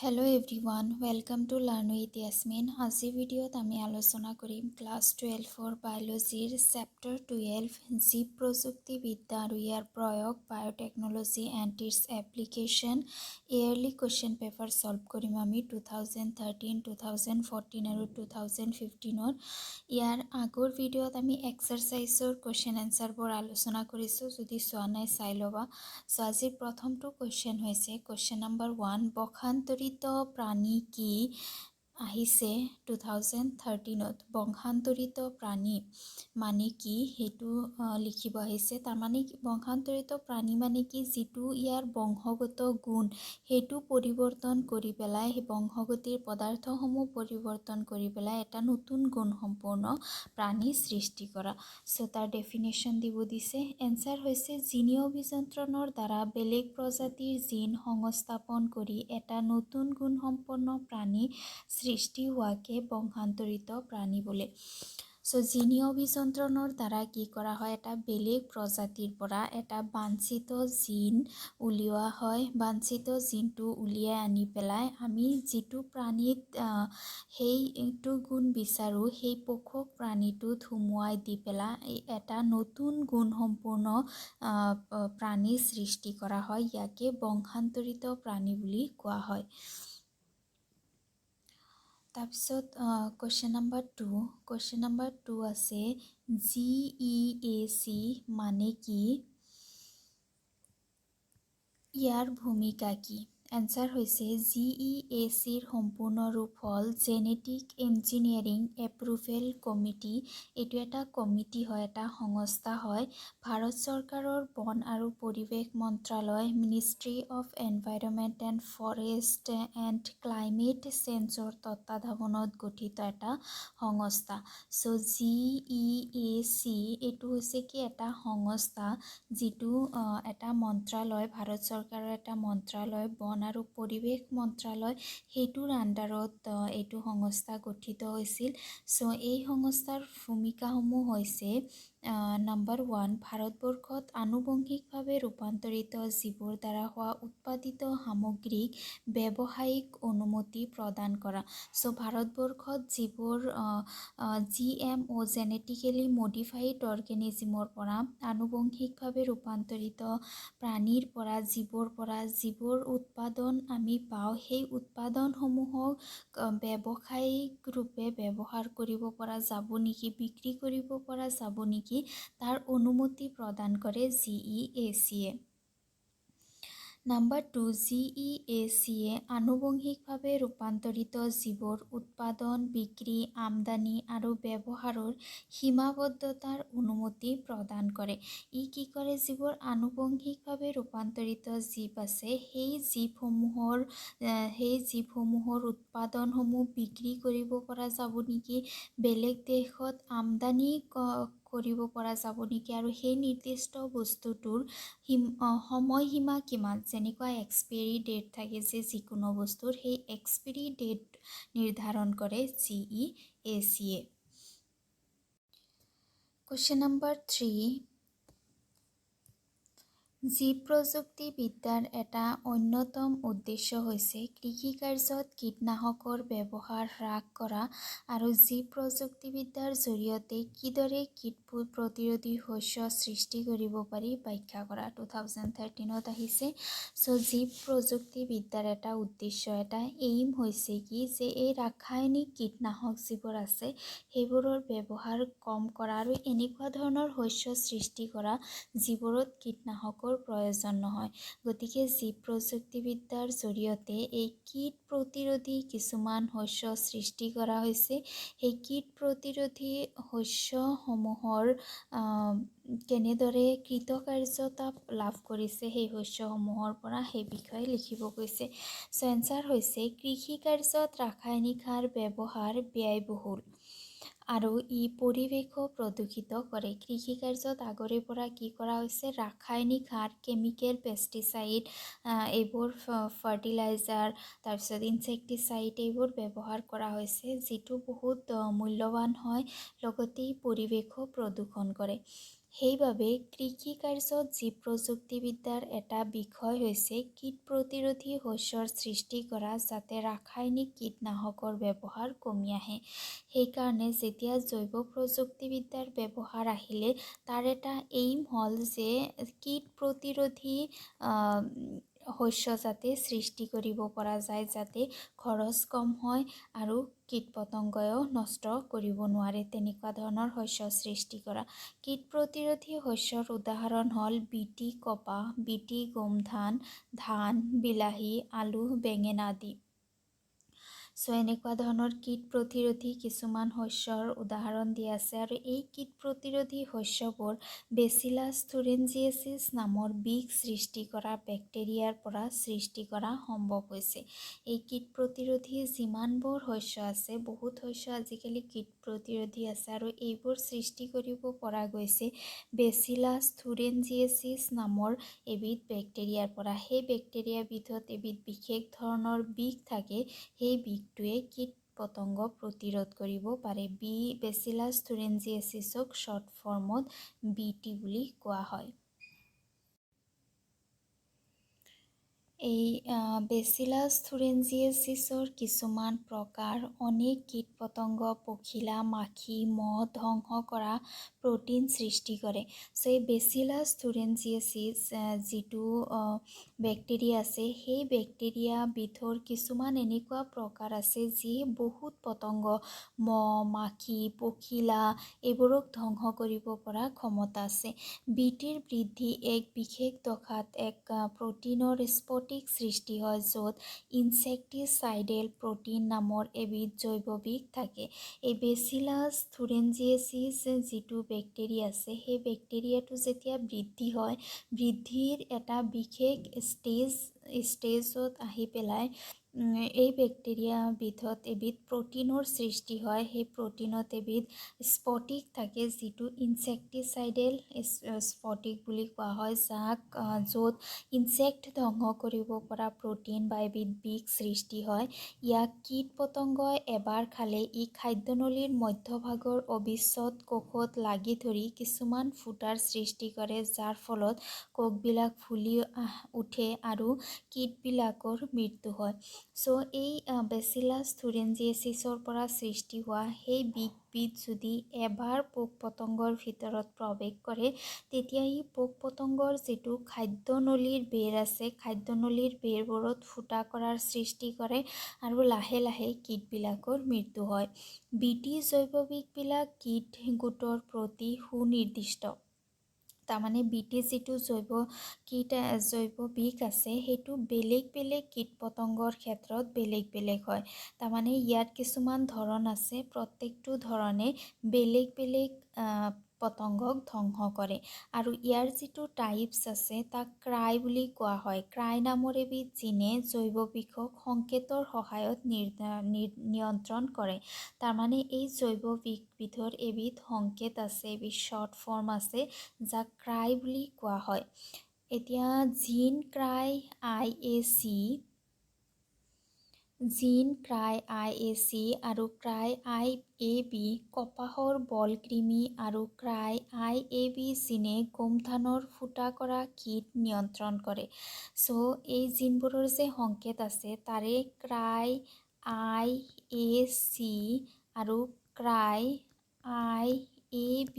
Hello everyone, welcome to Learn with Yasmin. আজিৰ ভিডিঅ'ত আমি আলোচনা কৰিম ক্লাছ 12 বায়োলজিৰ চেপ্টাৰ 12 জীৱ প্ৰযুক্তিবিদ্যা আৰু ইয়াৰ প্ৰয়োগ biotechnology and its application yearly question paper solve কৰিম আমি 2013, 2014 আৰু 2015 ইয়াৰ আগৰ ভিডিঅ'ত আমি এক্সাৰসাইজৰ কুৱেশ্যন এনসাৰবোৰ আলোচনা কৰিছোঁ যদি চোৱা নাই চাই ল'বা সো আজিৰ প্ৰথমটো কুৱেশ্যন হৈছে কুৱেশ্যন নম্বৰ 1 বংশান্তৰিত প্ৰাণী কি আহিছে 2013ত বংশান্তৰিত প্ৰাণী মানে কি হেতু লিখিব আহিছে তাৰ মানে বংশান্তৰিত প্ৰাণী মানে কি যেটো ইয়াৰ বংশগত গুণ হেতু পৰিৱৰ্তন কৰি পেলাই হে বংশগতিৰ পদাৰ্থসমূহ পৰিৱৰ্তন কৰি পেলাই এটা নতুন গুণ সম্পূৰ্ণ প্ৰাণী সৃষ্টি কৰা সো তাৰ ডেফিনেশ্যন দিব দিছে এনসাৰ হৈছে জিনীয় অভিযন্ত্ৰণৰ দ্বাৰা বেলেগ প্ৰজাতিৰ জিন সংস্থাপন কৰি এটা নতুন গুণ সম্পন্ন প্ৰাণী সৃষ্টি হোৱাকে বংশান্তৰিত প্ৰাণী বোলে সো জিনীয় অভিযন্ত্ৰণৰ দ্বাৰা কি কৰা হয় এটা বেলেগ প্ৰজাতিৰ পৰা এটা বাঞ্ছিত জিন উলিওৱা হয় বাঞ্ছিত জিনটো উলিয়াই আনি পেলাই আমি যেটো প্ৰাণীত সেইটো গুণ বিচাৰো সেই পোষক প্ৰাণীটোত হুমুৱাই দি পেলাই এটা নতুন গুণ সম্পূৰ্ণ প্ৰাণী সৃষ্টি কৰা হয় ইয়াকে বংশান্তৰিত প্ৰাণী বুলি কোৱা হয় তাৰপিছত কুৱেশ্যন নম্বৰ 2 আছে GEAC মানে কি ইয়াৰ ভূমিকা কি এনসাৰ হৈছে GEACৰ সম্পূৰ্ণ ৰূপ হ'ল জেনেটিক ইঞ্জিনিয়াৰিং এপ্ৰুভেল কমিটি এটো এটা কমিটি হয় এটা সংস্থা হয় ভাৰত চৰকাৰৰ বন আৰু পৰিৱেশ মন্ত্ৰালয় ministry of environment and forest and climate চেঞ্জৰ তত্ত্বাৱধানত গঠিত এটা সংস্থা সো GEAC এটো হৈছে কি এটা সংস্থা যেটো এটা মন্ত্ৰালয় ভাৰত চৰকাৰৰ এটা মন্ত্ৰালয় বন আৰু পৰিৱেশ মন্ত্ৰালয় হেতুৰ আন্ডাৰত এইটো সংস্থা গঠিত হৈছিল সো এই সংস্থাৰ ভূমিকাসমূহ হৈছে নম্বৰ 1 ভাৰতবৰ্ষত আনুবংশিকভাৱে ৰূপান্তৰিত জীৱৰ দ্বাৰা হোৱা উৎপাদিত সামগ্ৰীক ব্যৱসায়িক অনুমতি প্ৰদান কৰা সো ভাৰতবৰ্ষত যিবোৰ GMO জেনেটিক্যালি মডিফাইড অৰ্গেনিজমৰ পৰা আনুবংশিকভাৱে ৰূপান্তৰিত প্ৰাণীৰ পৰা জীৱৰ উৎপাদন আমি পাওঁ সেই উৎপাদনসমূহক ব্যৱসায়িক ৰূপে ব্যৱহাৰ কৰিব পৰা যাব নেকি বিক্ৰী কৰিব পৰা যাব নেকি তাৰ অনুমতি প্ৰদান কৰে GEACয়ে নম্বৰ 2 GEACয়ে আনুবংশিকভাৱে ৰূপান্তৰিত জীৱৰ উৎপাদন বিক্ৰী আমদানি আৰু ব্যৱহাৰৰ সীমাবদ্ধতাৰ অনুমতি প্ৰদান কৰে ই কি কৰে যিবোৰ আনুবংশিকভাৱে ৰূপান্তৰিত জীৱ আছে সেই জীৱসমূহৰ উৎপাদনসমূহ বিক্ৰী কৰিব পৰা যাব নেকি বেলেগ দেশত আমদানি কৰিব পৰা যাব নেকি আৰু সেই নিৰ্দিষ্ট বস্তুটোৰ সময়সীমা কিমান যেনেকুৱা এক্সপায়াৰী ডেট থাকে যে যিকোনো বস্তুৰ সেই এক্সপায়াৰী ডেট নিৰ্ধাৰণ কৰে GEACয়ে কুৱেশ্যন নম্বৰ 3 জীৱ প্ৰযুক্তিবিদ্যাৰ এটা অন্যতম উদ্দেশ্য হৈছে কৃষি কাৰ্যত কীটনাশকৰ ব্যৱহাৰ হ্ৰাস কৰা আৰু জীৱ প্ৰযুক্তিবিদ্যাৰ জৰিয়তে কিদৰে কীট প্ৰতিৰোধী শস্য সৃষ্টি কৰিব পাৰি ব্যাখ্যা কৰা 2013ত আহিছে সো জীৱ প্ৰযুক্তিবিদ্যাৰ এটা উদ্দেশ্য এটা এইম হৈছে কি যে এই ৰাসায়নিক কীটনাশক যিবোৰ আছে সেইবোৰৰ ব্যৱহাৰ কম কৰা আৰু এনেকুৱা ধৰণৰ শস্য সৃষ্টি কৰা যিবোৰত কীটনাশকৰ প্ৰয়োজন নহয় গতিকে জীৱ প্ৰযুক্তিবিদ্যাৰ জৰিয়তে এই কীট প্ৰতিৰোধী কিছুমান শস্য সৃষ্টি কৰা হৈছে সেই কীট প্ৰতিৰোধী শস্যসমূহৰ কেনেদৰে কৃতকাৰ্যতা লাভ কৰিছে সেই শস্যসমূহৰ পৰা সেই বিষয়ে লিখিব গৈছে সো এনসাৰ হৈছে কৃষি কাৰ্যত ৰাসায়নিক সাৰ ব্যৱহাৰ ব্যয়বহুল আৰু ই পৰিৱেশো প্ৰদূষিত কৰে কৃষি কাৰ্যত আগৰে পৰা কি কৰা হৈছে ৰাসায়নিক সাৰ কেমিকেল পেষ্টিসাইড এইবোৰ ফাৰ্টিলাইজাৰ তাৰপিছত ইনসেক্টিসাইড এইবোৰ ব্যৱহাৰ কৰা হৈছে যেটো বহুত মূল্যৱান হয় লগতে পৰিৱেশো প্ৰদূষণ কৰে সেইবাবে কৃষি কাৰ্যত জীৱ প্ৰযুক্তিবিদ্যাৰ এটা বিষয় হৈছে কীট প্ৰতিৰোধী শস্যৰ সৃষ্টি কৰা যাতে ৰাসায়নিক কীটনাশকৰ ব্যৱহাৰ কমি আহে। সেইকাৰণে যেতিয়া জৈৱ প্ৰযুক্তিবিদ্যাৰ ব্যৱহাৰ আহিলে তাৰ এটা এইম হ'ল যে কীট প্ৰতিৰোধী শস্য যাতে সৃষ্টি কৰিব পৰা যায় যাতে খৰচ কম হয় আৰু কীট পতংগও নষ্ট কৰিব নোৱাৰে তেনেকুৱা ধৰণৰ শস্য সৃষ্টি কৰা। কীট প্ৰতিৰোধী শস্যৰ উদাহৰণ হ'ল বিটি কপাহ, বিটি গোমধান, ধান, বিলাহী, আলু, বেঙেনা আদি। এনেকুৱা ধৰণৰ কীট প্ৰতিৰোধী কিছুমান শস্যৰ উদাহৰণ দিয়া আছে আৰু এই কীট প্ৰতিৰোধী শস্যবোৰ বেচিলাছ থুৰিঞ্জিয়েচিছ নামৰ বিষ সৃষ্টি কৰা বেক্টেৰিয়াৰ পৰা সৃষ্টি কৰা সম্ভৱ হৈছে। এই কীট প্ৰতিৰোধী যিমানবোৰ শস্য আছে বহুত শস্য আজিকালি কীট প্ৰতিৰোধী আছে আৰু এইবোৰ সৃষ্টি কৰিব পৰা গৈছে বেচিলাছ থুৰিঞ্জিয়েচিছ নামৰ এবিধ বেক্টেৰিয়াৰ পৰা। সেই বেক্টেৰিয়াবিধত এবিধ বিশেষ ধৰণৰ বিষ থাকে, সেই বিষটোৱে কীট পতংগ প্ৰতিৰোধ কৰিব পাৰে। বেচিলাছ থুৰিঞ্জিয়েচিছক শ্বৰ্ট ফৰ্মত BT বুলি কোৱা হয়। এই বেচিলাছ থুৰিঞ্জিয়েচিছৰ কিছুমান প্ৰকাৰ অনেক কীট পতংগ, পখিলা, মাখি, মহ ধ্বংস কৰা প্ৰটিন সৃষ্টি কৰে। এই বেচিলাছ থুৰিঞ্জিয়েচিছ যিটো বেক্টেৰিয়া আছে সেই বেক্টেৰিয়াবিধৰ কিছুমান এনেকুৱা প্ৰকাৰ আছে যি বহুত পতংগ, মহ, মাখি, পখিলা এইবোৰক ধ্বংস কৰিব পৰা ক্ষমতা আছে। BTৰ বৃদ্ধি এক বিশেষ দশাত এক প্ৰটিনৰ স্ফটিক সৃষ্টি হয় য'ত ইনচেক্টিচাইডেল প্ৰটিন নামৰ এবিধ জৈৱ বিষ থাকে। এই বেচিলাছ থুৰিঞ্জিয়েচিছ যিটো বেক্টেৰিয়া আছে সেই বেক্টেৰিয়াটো যেতিয়া বৃদ্ধি হয়, বৃদ্ধিৰ এটা বিশেষ ষ্টেজত আহি পেলাই এই বেক্টেৰিয়াবিধত এবিধ প্ৰটিনৰ সৃষ্টি হয়। সেই প্ৰটিনত এবিধ স্ফটিক থাকে যিটো ইনচেক্টিচাইডেল স্ফটিক বুলি কোৱা হয়, য'ত ইনচেক্ট ধ্বংস কৰিব পৰা প্ৰটিন বা এবিধ বিষ সৃষ্টি হয়। ইয়াক কীট পতংগই এবাৰ খালে ই খাদ্যনলীৰ মধ্যভাগৰ অবিচ্ছেদ কোষত লাগি ধৰি কিছুমান ফুটাৰ সৃষ্টি কৰে যাৰ ফলত কোষবিলাক ফুলি উঠে আৰু কীটবিলাকৰ মৃত্যু হয়। এই বেচিলাছ থুৰিঞ্জিয়েচিছৰ পৰা সৃষ্টি হোৱা সেই বিষবিধ যদি এবাৰ পোক পতংগৰ ভিতৰত প্ৰৱেশ কৰে তেতিয়া ই পোক পতংগৰ যিটো খাদ্যনলীৰ বেৰ আছে খাদ্যনলীৰ বেৰবোৰত ফুটা কৰাৰ সৃষ্টি কৰে আৰু লাহে লাহে কীটবিলাকৰ মৃত্যু হয়। BT জৈৱ বিষবিলাক কীট গোটৰ প্ৰতি সুনিৰ্দিষ্ট। তাৰমানে BT যিটো জৈৱ বিষ আছে সেইটো বেলেগ বেলেগ কীট পতংগৰ ক্ষেত্ৰত বেলেগ বেলেগ হয়। তাৰমানে ইয়াত কিছুমান ধৰণ আছে, প্ৰত্যেকটো ধৰণে বেলেগ বেলেগ পতংগক ধ্বংস কৰে আৰু ইয়াৰ যিটো টাইপছ আছে তাক ক্ৰাই বুলি কোৱা হয়। ক্ৰাই নামৰ এবিধ জিনে জৈৱ বিষক সংকেতৰ সহায়ত নিয়ন্ত্ৰণ কৰে। তাৰমানে এই জৈৱ বিষবিধৰ এবিধ সংকেত আছে, এবিধ শ্বৰ্ট ফৰ্ম আছে যাক ক্ৰাই বুলি কোৱা হয়। এতিয়া জিন ক্ৰাই IAC আৰু ক্ৰাই IAB কপাহৰ বল কৃমি আৰু ক্ৰাই IAB জিনে গোমধানৰ ফুটা কৰা কীট নিয়ন্ত্ৰণ কৰে। এই জিনবোৰৰ যে সংকেত আছে তাৰে ক্ৰাই IAC আৰু ক্ৰাই IAB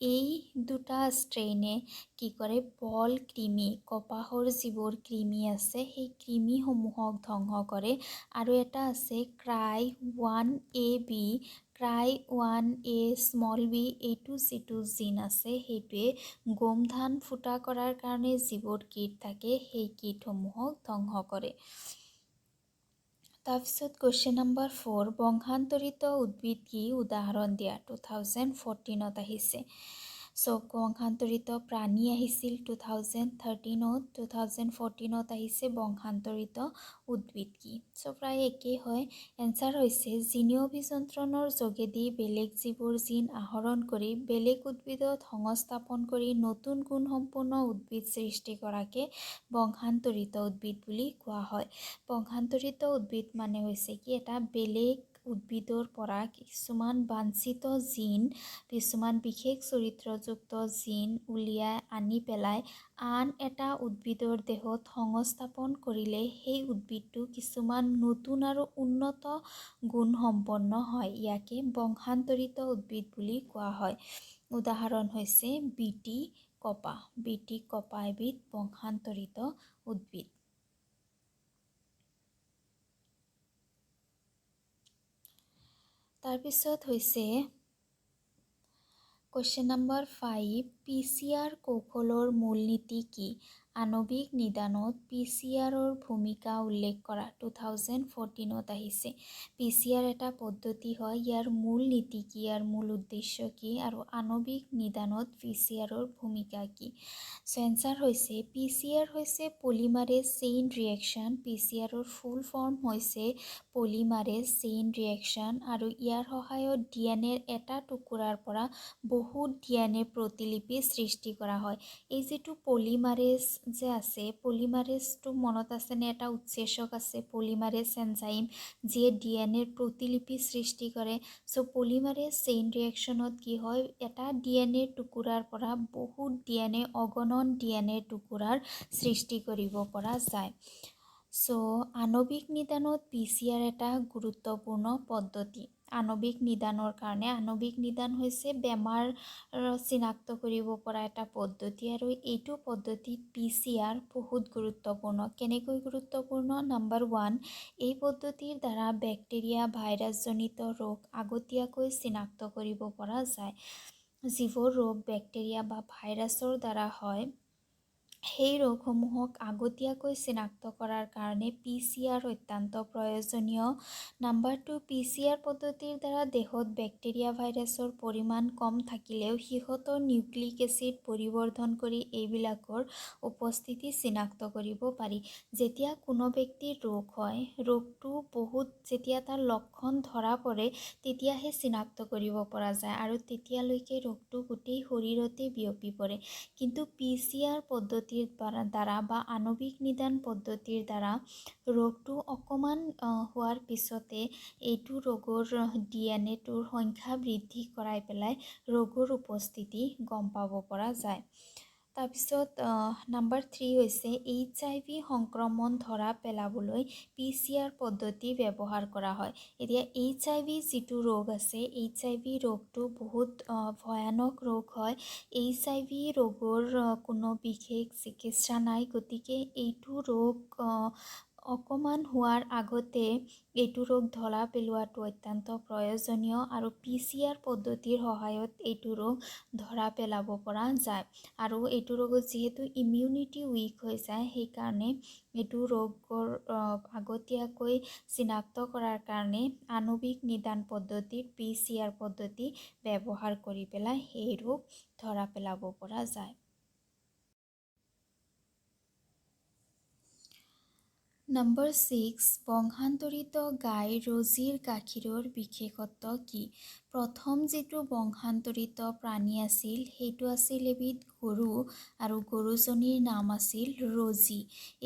এই দুটা ষ্ট্ৰেইনে কি কৰে, বল কৃমি, কপাহৰ যিবোৰ কৃমি আছে সেই কৃমিসমূহক ধ্বংস কৰে। আৰু এটা আছে cry 1AB, cry 1A small b, এইটো যিটো জিন আছে সেইটোৱে গোমধান ফুটা কৰাৰ কাৰণে যিবোৰ কীট থাকে সেই কীটসমূহক ধ্বংস কৰে। তাৰপিছত কুৱেশ্যন নম্বৰ 4, বংশান্তৰিত উদ্ভিদ কি উদাহৰণ দিয়া। 2014ত আহিছে। বংশান্তৰিত প্ৰাণী আহিছিল 2013ত, 2014ত আহিছে বংশান্তৰিত উদ্ভিদ কি। প্ৰায় একেই হয়। এনচাৰ হৈছে জিনীয় অভিযন্ত্ৰণৰ যোগেদি বেলেগ যিবোৰ জিন আহৰণ কৰি বেলেগ উদ্ভিদত সংস্থাপন কৰি নতুন গুণসম্পন্ন উদ্ভিদ সৃষ্টি কৰাকে বংশান্তৰিত উদ্ভিদ বুলি কোৱা হয়। বংশান্তৰিত উদ্ভিদ মানে হৈছে কি এটা বেলেগ উদ্ভিদৰ পৰা কিছুমান বাঞ্ছিত জিন, কিছুমান বিশেষ চৰিত্ৰযুক্ত জিন উলিয়াই আনি পেলাই আন এটা উদ্ভিদৰ দেহত সংস্থাপন কৰিলে সেই উদ্ভিদটো কিছুমান নতুন আৰু উন্নত গুণসম্পন্ন হয়। ইয়াকে বংশান্তৰিত উদ্ভিদ বুলি কোৱা হয়। উদাহৰণ হৈছে বিটি কপা। বিটি কপা এবিধ বংশান্তৰিত উদ্ভিদ। তাৰপিছত হৈছে কুৱেশ্যন নম্বৰ 5, PCR কৌশলৰ মূলনীতি কি? আণৱিক নিদানত PCRৰ ভূমিকা উল্লেখ কৰা। 2014ত আহিছে। PCR এটা পদ্ধতি হয়। ইয়াৰ মূল নীতি কি, ইয়াৰ মূল উদ্দেশ্য কি আৰু আণৱিক নিদানত PCRৰ ভূমিকা কি? এনচাৰ হৈছে PCR হৈছে পলিমাৰেজ চেইন ৰিয়েকশ্যন। PCRৰ ফুল ফৰ্ম হৈছে পলিমাৰেজ চেইন ৰিয়েকশ্যন আৰু ইয়াৰ সহায়ত DNA এটা টুকুৰাৰ পৰা বহুত DNA প্ৰতিলিপি সৃষ্টি কৰা হয়। এই যিটো পলিমাৰেজ যে আছে, পলিমাৰেজটো মনত আছেনে? এটা উৎসেচক আছে পলিমাৰেজ এনজাইম, যিয়ে DNA প্ৰতিলিপি সৃষ্টি কৰে। চ' পলিমাৰেজ চেইন ৰিয়েকশ্যনত কি হয়, এটা DNA টুকুৰাৰ পৰা বহুত DNA, অগণন DNA টুকুৰাৰ সৃষ্টি কৰিব পৰা যায়। চ' আণৱিক নিদানত PCR এটা গুৰুত্বপূৰ্ণ পদ্ধতি। আণৱিক নিদানৰ কাৰণে, আণৱিক নিদান হৈছে বেমাৰ চিনাক্ত কৰিব পৰা এটা পদ্ধতি আৰু এইটো পদ্ধতিত PCR বহুত গুৰুত্বপূৰ্ণ। কেনেকৈ গুৰুত্বপূৰ্ণ? নম্বৰ 1, এই পদ্ধতিৰ দ্বাৰা বেক্টেৰিয়া, ভাইৰাছজনিত ৰোগ আগতীয়াকৈ চিনাক্ত কৰিব পৰা যায়। যিবোৰ ৰোগ বেক্টেৰিয়া বা ভাইৰাছৰ দ্বাৰা হয়, সেই ৰোগসমূহক আগতীয়াকৈ চিনাক্ত কৰাৰ কাৰণে PCR অত্যন্ত প্ৰয়োজনীয়। নম্বৰ 2, PCR পদ্ধতিৰ দ্বাৰা দেহত বেক্টেৰিয়া, ভাইৰাছৰ পৰিমাণ কম থাকিলেও সিহঁতৰ নিউক্লিক এচিড পৰিৱৰ্ধন কৰি এইবিলাকৰ উপস্থিতি চিনাক্ত কৰিব পাৰি। যেতিয়া কোনো ব্যক্তিৰ ৰোগ হয়, ৰোগটো যেতিয়া তাৰ লক্ষণ ধৰা পৰে তেতিয়াহে চিনাক্ত কৰিব পৰা যায় আৰু তেতিয়ালৈকে ৰোগটো গোটেই শৰীৰতে বিয়পি পৰে। কিন্তু PCR পদ্ধতিৰ দ্বাৰা বা আণৱিক নিদান পদ্ধতিৰ দ্বাৰা ৰোগটো অকণমান হোৱাৰ পিছতে এইটো ৰোগৰ DNAটোৰ সংখ্যা বৃদ্ধি কৰাই পেলাই ৰোগৰ উপস্থিতি গম পাব পৰা যায়। তাৰপিছত নম্বৰ 3 হৈছে HIV সংক্ৰমণ ধৰা পেলাবলৈ PCR পদ্ধতি ব্যৱহাৰ কৰা হয়। এতিয়া HIV যিটো ৰোগ আছে, HIV ৰোগটো বহুত ভয়ানক ৰোগ হয়। HIV ৰোগৰ কোনো বিশেষ চিকিৎসা নাই। গতিকে এইটো ৰোগ অকণমান হোৱাৰ আগতে এইটো ৰোগ ধৰা পেলোৱাটো অত্যন্ত প্ৰয়োজনীয় আৰু PCR পদ্ধতিৰ সহায়ত এইটো ৰোগ ধৰা পেলাব পৰা যায়। আৰু এইটো ৰোগত যিহেতু ইমিউনিটি উইক হৈ যায়, সেইকাৰণে এইটো ৰোগৰ আগতীয়াকৈ চিনাক্ত কৰাৰ কাৰণে আণৱিক নিদান পদ্ধতিত PCR পদ্ধতি ব্যৱহাৰ কৰি পেলাই এই ৰোগ ধৰা পেলাব পৰা যায়। নম্বৰ 6, বংশান্তৰিত গাই ৰজিৰ গাখীৰৰ বিশেষত্ব কি? প্ৰথম যিটো বংশান্তৰিত প্ৰাণী আছিল সেইটো আছিল এবিধ গৰু আৰু গৰুজনীৰ নাম আছিল ৰজি।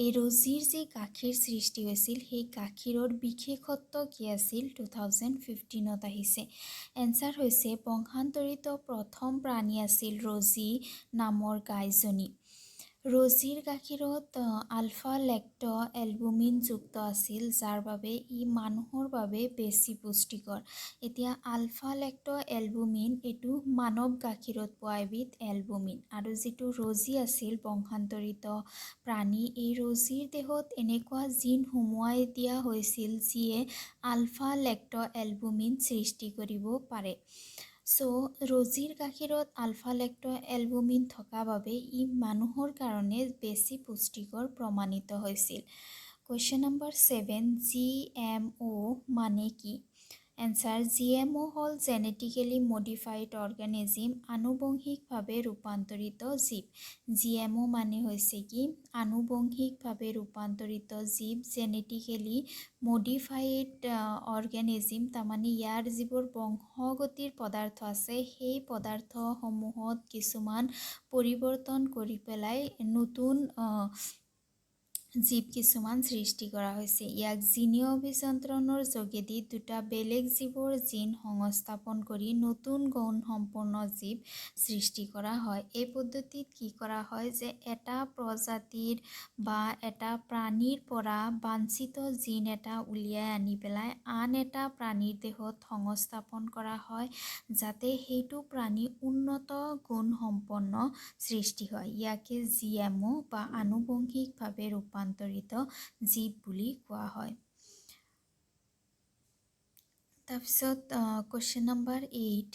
এই ৰজিৰ যি গাখীৰ সৃষ্টি হৈছিল, সেই গাখীৰৰ বিশেষত্ব কি আছিল? 2015ত আহিছে। এনচাৰ হৈছে বংশান্তৰিত প্ৰথম প্ৰাণী আছিল ৰজি নামৰ গাইজনী। ৰজিৰ গাখীৰত আলফা লেক্ট এলবুমিন যুক্ত আছিল, যাৰ বাবে ই মানুহৰ বাবে বেছি পুষ্টিকৰ। এতিয়া আলফা লেক্ট এলবুমিন এইটো মানৱ গাখীৰত পোৱা এবিধ এলবুমিন আৰু যিটো ৰজি আছিল বংশান্তৰিত প্ৰাণী, এই ৰজিৰ দেহত এনেকুৱা জিন সুমুৱাই দিয়া হৈছিল যিয়ে আলফা লেক্ট এলবুমিন সৃষ্টি কৰিব পাৰে। চ' ৰজিৰ গাখীৰত আলফা লেক্ট এলবুমিন থকা বাবে ই মানুহৰ কাৰণে বেছি পুষ্টিকৰ প্ৰমাণিত হৈছিল। কুৱেশ্যন নম্বৰ 7, GMO মানে কি? এনচাৰ GMO হ'ল জেনেটিকেলি মডিফাইড অৰ্গেনিজিম, আনুবংশিকভাৱে ৰূপান্তৰিত জীৱ। GMO মানে হৈছে কি? আনুবংশিকভাৱে ৰূপান্তৰিত জীৱ, জেনেটিকেলি মডিফাইড অৰ্গেনিজিম। তাৰমানে ইয়াৰ যিবোৰ বংশগতিৰ পদাৰ্থ আছে, সেই পদাৰ্থসমূহত কিছুমান পৰিৱৰ্তন কৰি পেলাই নতুন জীৱ কিছুমান সৃষ্টি কৰা হৈছে। ইয়াক জিনীয় অভিযন্ত্ৰণৰ যোগেদি দুটা বেলেগ জীৱৰ জিন সংস্থাপন কৰি নতুন গৌণসম্পন্ন জীৱ সৃষ্টি কৰা হয়। এই পদ্ধতিত কি কৰা হয় যে এটা প্ৰজাতিৰ বা এটা প্ৰাণীৰ পৰা বাঞ্ছিত জিন এটা উলিয়াই আনি পেলাই আন এটা প্ৰাণীৰ দেহত সংস্থাপন কৰা হয়, যাতে সেইটো প্ৰাণী উন্নত গুণসম্পন্ন সৃষ্টি হয়। ইয়াকে জিএমঅ বা আনুবংশিকভাৱে ৰূপান্তৰিত জীৱ বুলি কোৱা হয়। তাৰপিছত কুৱেশ্যন নম্বৰ 8,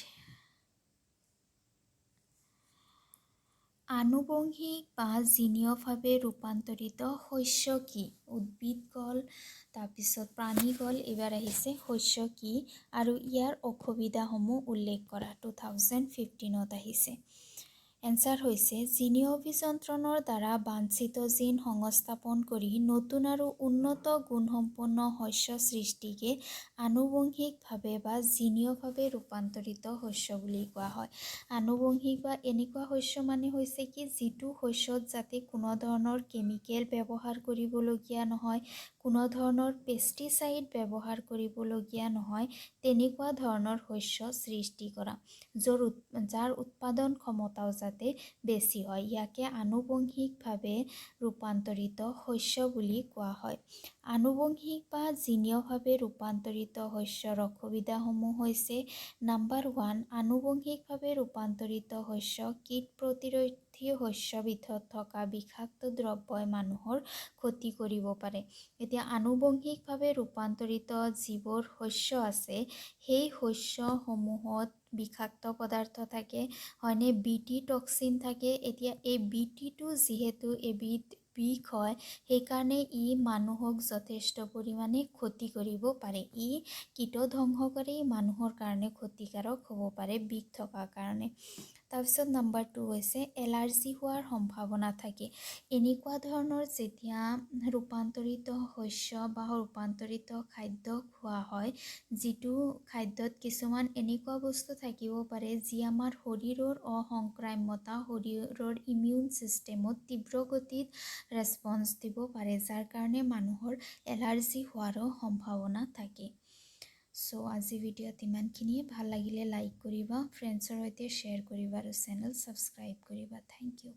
আনুবংশিক বা জিনীয়ভাৱে ৰূপান্তৰিত শস্য কি? উদ্ভিদ গল, তাৰপিছত প্ৰাণী গল, এইবাৰ আহিছে শস্য কি আৰু ইয়াৰ অসুবিধাসমূহ উল্লেখ কৰা। 2015ত আহিছে। এনচাৰ হৈছে জিনীয় অভিযন্ত্ৰণৰ দ্বাৰা বাঞ্ছিত জিন সংস্থাপন কৰি নতুন আৰু উন্নত গুণসম্পন্ন শস্য সৃষ্টিকে আনুবংশিকভাৱে বা জিনীয়ভাৱে ৰূপান্তৰিত শস্য বুলি কোৱা হয়। আনুবংশিক বা এনেকুৱা শস্য মানে হৈছে কি যিটো শস্যত যাতে কোনো ধৰণৰ কেমিকেল ব্যৱহাৰ কৰিবলগীয়া নহয়, কোনো ধৰণৰ পেষ্টিচাইড ব্যৱহাৰ কৰিবলগীয়া নহয়, তেনেকুৱা ধৰণৰ শস্য সৃষ্টি কৰা, যাৰ উৎপাদন ক্ষমতাও যাতে বেছি হয়। ইয়াকে আনুবংশিকভাৱে ৰূপান্তৰিত শস্য বুলি কোৱা হয়। আনুবংশিক বা জিনীয়ভাৱে ৰূপান্তৰিত শস্যৰ অসুবিধাসমূহ হৈছে নম্বৰ 1, আনুবংশিকভাৱে ৰূপান্তৰিত শস্য কীট প্ৰতিৰোধী শস্যবিধত থকা বিষাক্ত দ্ৰব্যই মানুহৰ ক্ষতি কৰিব পাৰে। এতিয়া আনুবংশিকভাৱে ৰূপান্তৰিত যিবোৰ শস্য আছে সেই শস্যসমূহত বিষাক্ত পদাৰ্থ থাকে, হয়নে, বিটি টক্সিন থাকে। এতিয়া এই বিটিটো যিহেতু এবিধ বিষ হয়, সেইকাৰণে ই মানুহক যথেষ্ট পৰিমাণে ক্ষতি কৰিব পাৰে। ই কীট ধ্বংস কৰি মানুহৰ কাৰণে ক্ষতিকাৰক হ'ব পাৰে বিষ থকাৰ কাৰণে। তাৰপিছত নম্বৰ 2 হৈছে এলাৰ্জি হোৱাৰ সম্ভাৱনা থাকে। এনেকুৱা ধৰণৰ যেতিয়া ৰূপান্তৰিত শস্য বা ৰূপান্তৰিত খাদ্য খোৱা হয়, যিটো খাদ্যত কিছুমান এনেকুৱা বস্তু থাকিব পাৰে যি আমাৰ শৰীৰৰ অসংক্ৰাম্যতা, শৰীৰৰ ইমিউন ছিষ্টেমত তীব্ৰ গতিত ৰেছপন্স দিব পাৰে, যাৰ কাৰণে মানুহৰ এলাৰ্জি হোৱাৰো সম্ভাৱনা থাকে। আজি ভিডিঅ'ত ইমানখিনিয়ে। ভাল লাগিলে লাইক কৰিবা, ফ্ৰেণ্ডছৰ সৈতে শ্বেয়াৰ কৰিবা আৰু চেনেল ছাবস্ক্ৰাইব কৰিবা। Thank U.